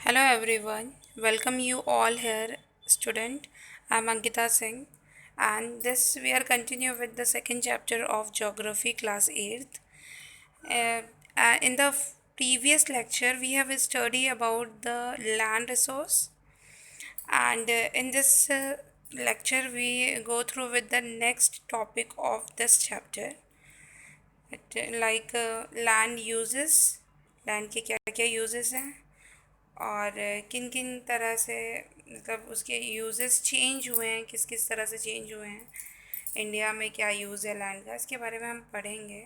Hello everyone, welcome you all here, student. I'm Ankita Singh, and this we are continue with the second chapter of Geography, class 8th. Uh, in the previous lecture, we have studied about the land resource, and in this lecture, we go through with the next topic of this chapter, land uses, land के क्या क्या uses हैं और किन किन तरह से मतलब उसके यूजेस चेंज हुए हैं, किस किस तरह से चेंज हुए हैं, इंडिया में क्या यूज़ है लैंड का, इसके बारे में हम पढ़ेंगे।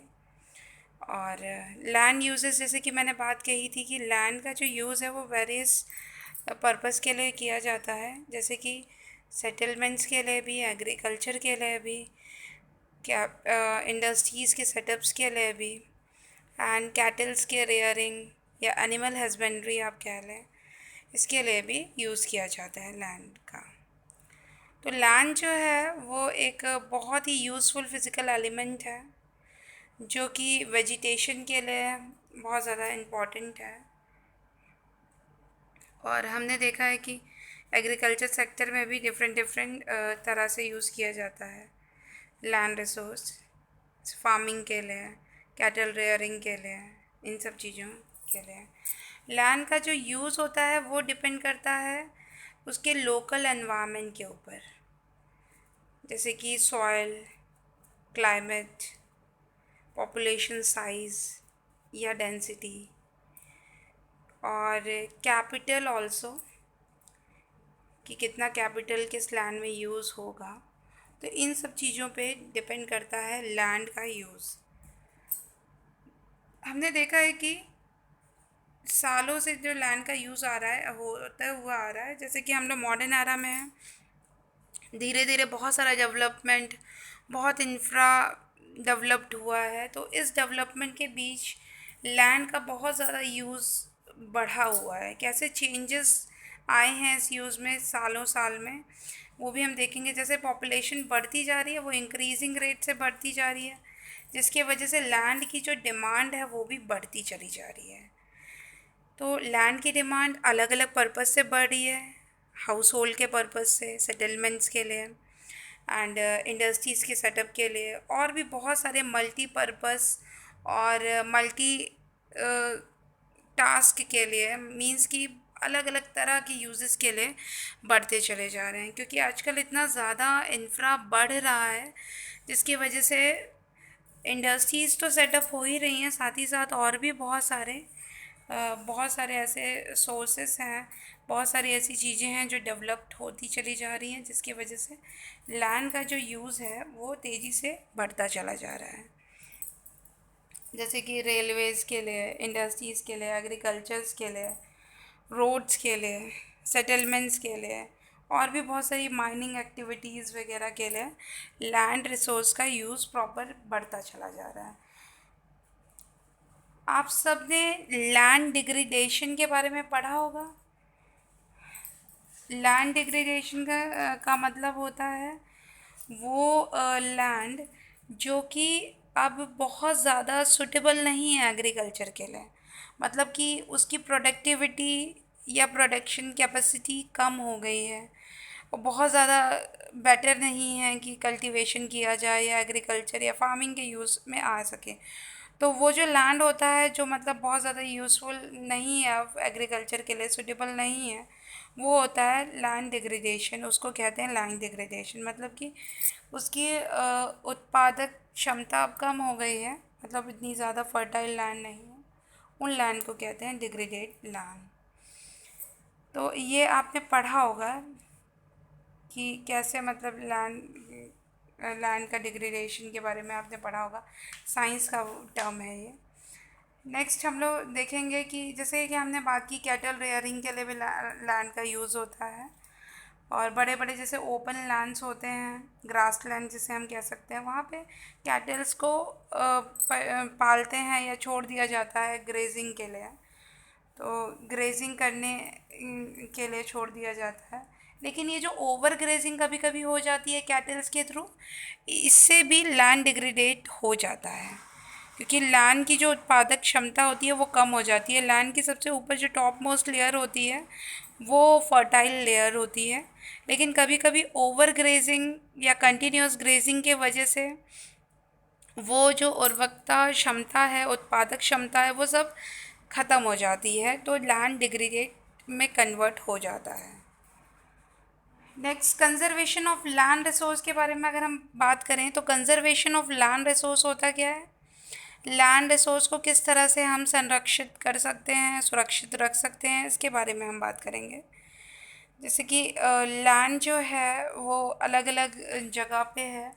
और लैंड यूजेस जैसे कि मैंने बात कही थी कि लैंड का जो यूज़ है वो वेरियस पर्पस के लिए किया जाता है, जैसे कि सेटलमेंट्स के लिए भी, एग्रीकल्चर के लिए भी, क्या इंडस्ट्रीज़ के सेटअप्स के लिए भी, एंड कैटल्स के रेयरिंग या एनिमल हस्बेंड्री आप कह लें, इसके लिए भी यूज़ किया जाता है लैंड का। तो लैंड जो है वो एक बहुत ही यूज़फुल फिज़िकल एलिमेंट है जो कि वेजिटेशन के लिए बहुत ज़्यादा इम्पॉर्टेंट है। और हमने देखा है कि एग्रीकल्चर सेक्टर में भी डिफरेंट डिफरेंट तरह से यूज़ किया जाता है लैंड रिसोर्स, फार्मिंग के लिए, कैटल रेयरिंग के लिए, इन सब चीज़ों के लिए। लैंड का जो यूज़ होता है वो डिपेंड करता है उसके लोकल एनवायरनमेंट के ऊपर, जैसे कि सॉइल, क्लाइमेट, पॉपुलेशन साइज़ या डेंसिटी, और कैपिटल ऑल्सो, कि कितना कैपिटल किस लैंड में यूज़ होगा। तो इन सब चीज़ों पे डिपेंड करता है लैंड का यूज़। हमने देखा है कि सालों से जो लैंड का यूज़ आ रहा है होता हुआ आ रहा है, जैसे कि हम लोग मॉडर्न एरा में हैं, धीरे धीरे बहुत सारा डेवलपमेंट, बहुत इंफ्रा डेवलप्ड हुआ है। तो इस डेवलपमेंट के बीच लैंड का बहुत ज़्यादा यूज़ बढ़ा हुआ है। कैसे चेंजेस आए हैं इस यूज़ में सालों साल में, वो भी हम देखेंगे। जैसे पॉपुलेशन बढ़ती जा रही है, वो इंक्रीजिंग रेट से बढ़ती जा रही है, जिसके वजह से लैंड की जो डिमांड है वो भी बढ़ती चली जा रही है। तो लैंड की डिमांड अलग अलग पर्पज़ से बढ़ रही है, हाउस होल्ड के पर्पज़ से, सेटलमेंट्स के लिए, एंड इंडस्ट्रीज़ के सेटअप के लिए, और भी बहुत सारे मल्टीपर्पज़ और मल्टी टास्क के लिए, मींस कि अलग अलग तरह के यूजेस के लिए बढ़ते चले जा रहे हैं, क्योंकि आजकल इतना ज़्यादा इंफ्रा बढ़ रहा है जिसकी वजह से इंडस्ट्रीज़ तो सेटअप हो ही रही हैं, साथ ही साथ और भी बहुत सारे ऐसे सोर्सेस हैं, बहुत सारी ऐसी चीज़ें हैं जो डेवलप्ड होती चली जा रही हैं, जिसकी वजह से लैंड का जो यूज़ है वो तेज़ी से बढ़ता चला जा रहा है। जैसे कि रेलवेज़ के लिए, इंडस्ट्रीज़ के लिए, एग्रीकल्चर्स के लिए, रोड्स के लिए, सेटलमेंट्स के लिए, और भी बहुत सारी माइनिंग एक्टिविटीज़ वगैरह के लिए लैंड रिसोर्स का यूज़ प्रॉपर बढ़ता चला जा रहा है। आप सब ने लैंड डिग्रेडेशन के बारे में पढ़ा होगा। लैंड डिग्रेडेशन का मतलब होता है वो लैंड जो कि अब बहुत ज़्यादा सूटेबल नहीं है एग्रीकल्चर के लिए, मतलब कि उसकी प्रोडक्टिविटी या प्रोडक्शन कैपेसिटी कम हो गई है, वो बहुत ज़्यादा बेटर नहीं है कि कल्टीवेशन किया जाए या एग्रीकल्चर या फार्मिंग के यूज़ में आ सके। तो वो जो लैंड होता है जो मतलब बहुत ज़्यादा यूज़फुल नहीं है, अब एग्रीकल्चर के लिए सूटेबल नहीं है, वो होता है लैंड डिग्रेडेशन। उसको कहते हैं लैंड डिग्रेडेशन, मतलब कि उसकी उत्पादक क्षमता अब कम हो गई है, मतलब इतनी ज़्यादा फर्टाइल लैंड नहीं है, उन लैंड को कहते हैं डिग्रेडेड लैंड। तो ये आपने पढ़ा होगा कि कैसे मतलब लैंड का डिग्रेडेशन के बारे में आपने पढ़ा होगा, साइंस का टर्म है ये। नेक्स्ट हम लोग देखेंगे कि जैसे कि हमने बात की कैटल रेयरिंग के लिए भी लैंड का यूज़ होता है, और बड़े बड़े जैसे ओपन लैंड्स होते हैं, ग्रास लैंड जिसे हम कह सकते हैं, वहाँ पे कैटल्स को पालते हैं या छोड़ दिया जाता है ग्रेजिंग के लिए। तो ग्रेजिंग करने के लिए छोड़ दिया जाता है, लेकिन ये जो ओवर ग्रेजिंग कभी कभी हो जाती है कैटल्स के थ्रू, इससे भी लैंड डिग्रेडेट हो जाता है, क्योंकि लैंड की जो उत्पादक क्षमता होती है वो कम हो जाती है। लैंड की सबसे ऊपर जो टॉप मोस्ट लेयर होती है वो फर्टाइल लेयर होती है, लेकिन कभी कभी ओवर ग्रेजिंग या कंटिन्यूस ग्रेजिंग के वजह से वो जो उर्वरकता क्षमता है, उत्पादक क्षमता है, वो सब ख़त्म हो जाती है, तो लैंड डिग्रेडेट में कन्वर्ट हो जाता है। Next, conservation of land resource के बारे में अगर हम बात करें तो कंजर्वेशन ऑफ लैंड रिसोर्स होता क्या है? लैंड रिसोर्स को किस तरह से हम संरक्षित कर सकते हैं, सुरक्षित रख सकते हैं, इसके बारे में हम बात करेंगे। जैसे कि लैंड जो है वो अलग अलग जगह पे है।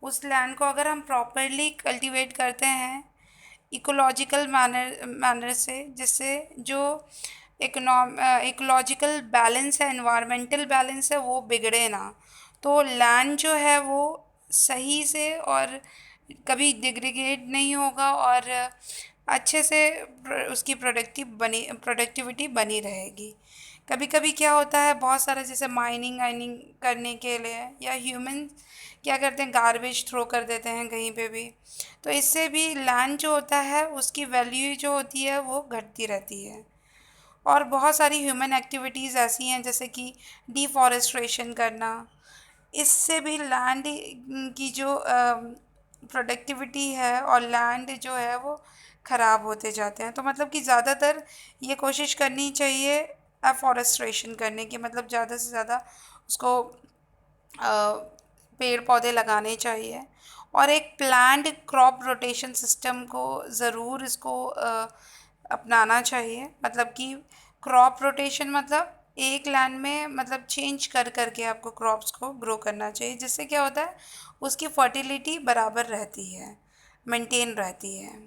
उस लैंड को अगर हम प्रॉपरली कल्टीवेट करते हैं इकोलॉजिकल मैनर से, जिससे जो इकोलॉजिकल बैलेंस है, एनवायरमेंटल बैलेंस है, वो बिगड़े ना, तो लैंड जो है वो सही से और कभी डिग्रेडेट नहीं होगा और अच्छे से उसकी प्रोडक्टिविटी बनी रहेगी। कभी कभी क्या होता है, बहुत सारा जैसे माइनिंग आइनिंग करने के लिए या ह्यूमन क्या करते हैं, गार्बेज थ्रो कर देते हैं कहीं पे भी, तो इससे भी लैंड जो होता है उसकी वैल्यू जो होती है वो घटती रहती है। और बहुत सारी ह्यूमन एक्टिविटीज़ ऐसी हैं जैसे कि डिफॉरेस्ट्रेशन करना, इससे भी लैंड की जो प्रोडक्टिविटी है और लैंड जो है वो ख़राब होते जाते हैं। तो मतलब कि ज़्यादातर ये कोशिश करनी चाहिए अफॉरेस्ट्रेशन करने की, मतलब ज़्यादा से ज़्यादा उसको पेड़ पौधे लगाने चाहिए। और एक प्लान्ड क्रॉप रोटेशन सिस्टम को ज़रूर इसको अपनाना चाहिए। मतलब कि क्रॉप रोटेशन मतलब एक लैंड में मतलब चेंज कर करके आपको क्रॉप्स को ग्रो करना चाहिए, जिससे क्या होता है उसकी फर्टिलिटी बराबर रहती है, मेंटेन रहती है।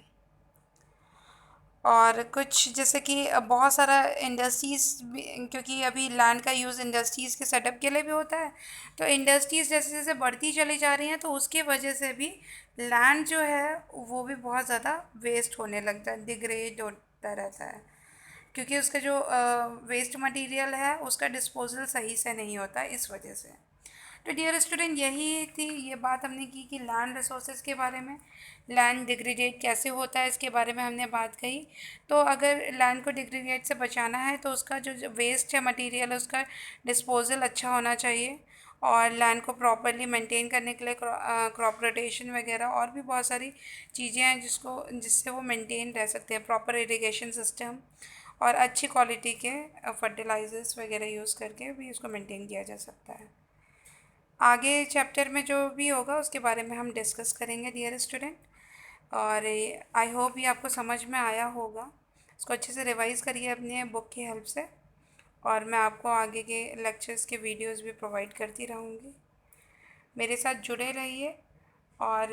और कुछ जैसे कि बहुत सारा इंडस्ट्रीज़ भी, क्योंकि अभी लैंड का यूज़ इंडस्ट्रीज़ के सेटअप के लिए भी होता है, तो इंडस्ट्रीज़ जैसे जैसे बढ़ती चली जा रही हैं तो उसके वजह से भी लैंड जो है वो भी बहुत ज़्यादा वेस्ट होने लगता है, डिग्रेड होता रहता है, क्योंकि उसका जो वेस्ट मटेरियल है उसका डिस्पोजल सही से नहीं होता इस वजह से। तो डियर स्टूडेंट, यही थी ये बात हमने की कि लैंड रिसोर्सेज के बारे में, लैंड डिग्रेडेट कैसे होता है इसके बारे में हमने बात कही। तो अगर लैंड को डिग्रेडेट से बचाना है तो उसका जो वेस्ट है मटेरियल, उसका डिस्पोजल अच्छा होना चाहिए, और लैंड को प्रॉपरली मेंटेन करने के लिए क्रॉप रोटेशन वगैरह और भी बहुत सारी चीज़ें हैं जिससे वो मेंटेन रह सकते हैं। प्रॉपर इरिगेशन सिस्टम और अच्छी क्वालिटी के फर्टिलाइज़र्स वगैरह यूज़ करके भी उसको मेंटेन किया जा सकता है। आगे चैप्टर में जो भी होगा उसके बारे में हम डिस्कस करेंगे डियर स्टूडेंट। और आई होप ये आपको समझ में आया होगा। इसको अच्छे से रिवाइज़ करिए अपने बुक की हेल्प से, और मैं आपको आगे के लेक्चर्स के वीडियोस भी प्रोवाइड करती रहूँगी। मेरे साथ जुड़े रहिए और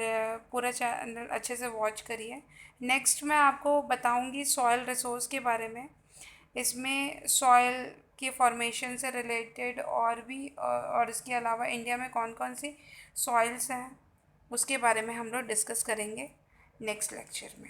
पूरा चैनल अच्छे से वॉच करिए। नेक्स्ट मैं आपको बताऊँगी सॉइल रिसोर्स के बारे में। इसमें सॉइल के फॉर्मेशन से रिलेटेड और भी और इसके अलावा इंडिया में कौन कौन सी सॉइल्स हैं उसके बारे में हम लोग डिस्कस करेंगे नेक्स्ट लेक्चर में।